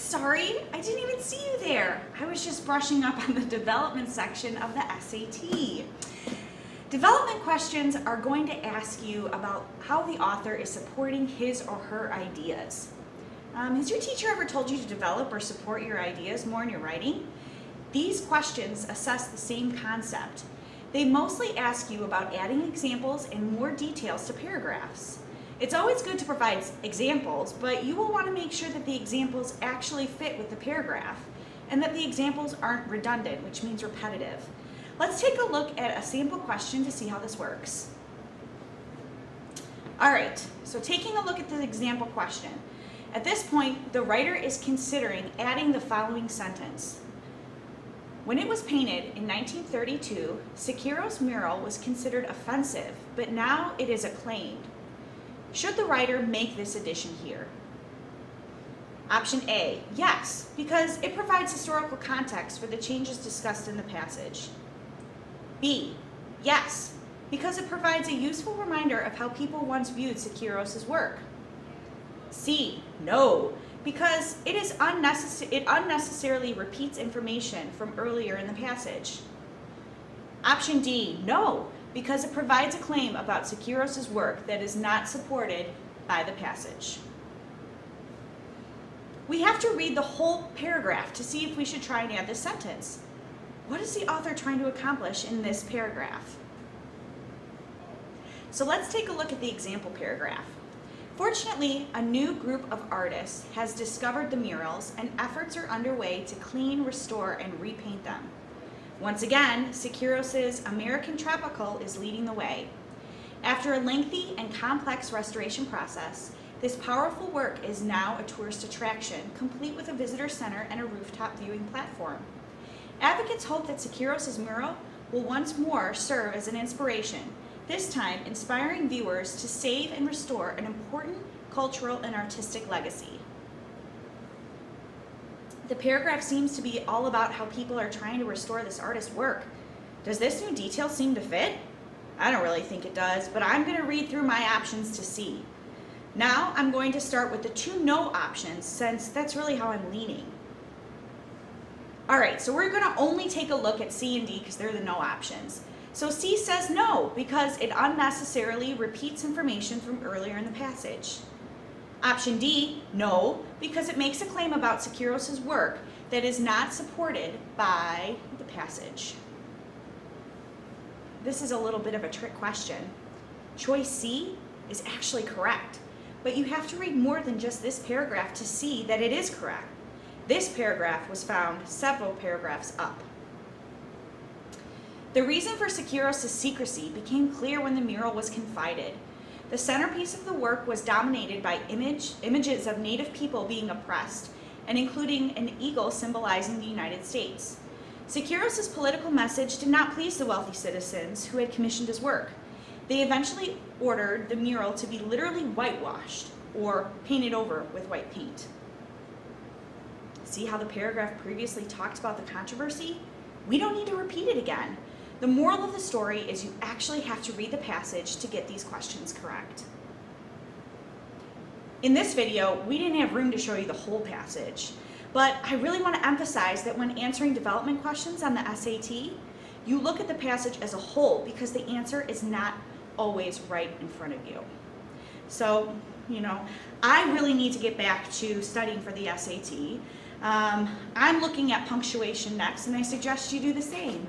sorry, I didn't even see you there. I was just brushing up on the development section of the SAT. Development questions are going to ask you about how the author is supporting his or her ideas. Has your teacher ever told you to develop or support your ideas more in your writing? These questions assess the same concept. They mostly ask you about adding examples and more details to paragraphs. It's always good to provide examples, but you will want to make sure that the examples actually fit with the paragraph and that the examples aren't redundant, which means repetitive. Let's take a look at a sample question to see how this works. All right, so taking a look at the example question. At this point, the writer is considering adding the following sentence. When it was painted in 1932, Sequiro's mural was considered offensive, but now it is acclaimed. Should the writer make this addition here? Option A, yes, because it provides historical context for the changes discussed in the passage. B, yes, because it provides a useful reminder of how people once viewed Sequiro's work. C, no, because it unnecessarily repeats information from earlier in the passage. Option D, no, because it provides a claim about Sequiro's work that is not supported by the passage. We have to read the whole paragraph to see if we should try and add this sentence. What is the author trying to accomplish in this paragraph? So let's take a look at the example paragraph. Fortunately, a new group of artists has discovered the murals and efforts are underway to clean, restore, and repaint them. Once again, Sequiro's American Tropical is leading the way. After a lengthy and complex restoration process, this powerful work is now a tourist attraction, complete with a visitor center and a rooftop viewing platform. Advocates hope that Sequiro's mural will once more serve as an inspiration, this time inspiring viewers to save and restore an important cultural and artistic legacy. The paragraph seems to be all about how people are trying to restore this artist's work. Does this new detail seem to fit? I don't really think it does, but I'm going to read through my options to see. Now I'm going to start with the two no options, since that's really how I'm leaning. All right, so we're going to only take a look at C and D because they're the no options. So C says no, because it unnecessarily repeats information from earlier in the passage. Option D, no, because it makes a claim about Sequiro's work that is not supported by the passage. This is a little bit of a trick question. Choice C is actually correct, but you have to read more than just this paragraph to see that it is correct. This paragraph was found several paragraphs up. The reason for Sequiro's secrecy became clear when the mural was confided. The centerpiece of the work was dominated by images of Native people being oppressed, and including an eagle symbolizing the United States. Sequiro's political message did not please the wealthy citizens who had commissioned his work. They eventually ordered the mural to be literally whitewashed, or painted over with white paint. See how the paragraph previously talked about the controversy? We don't need to repeat it again. The moral of the story is you actually have to read the passage to get these questions correct. In this video, we didn't have room to show you the whole passage, but I really want to emphasize that when answering development questions on the SAT, you look at the passage as a whole because the answer is not always right in front of you. So, I really need to get back to studying for the SAT. I'm looking at punctuation next, and I suggest you do the same.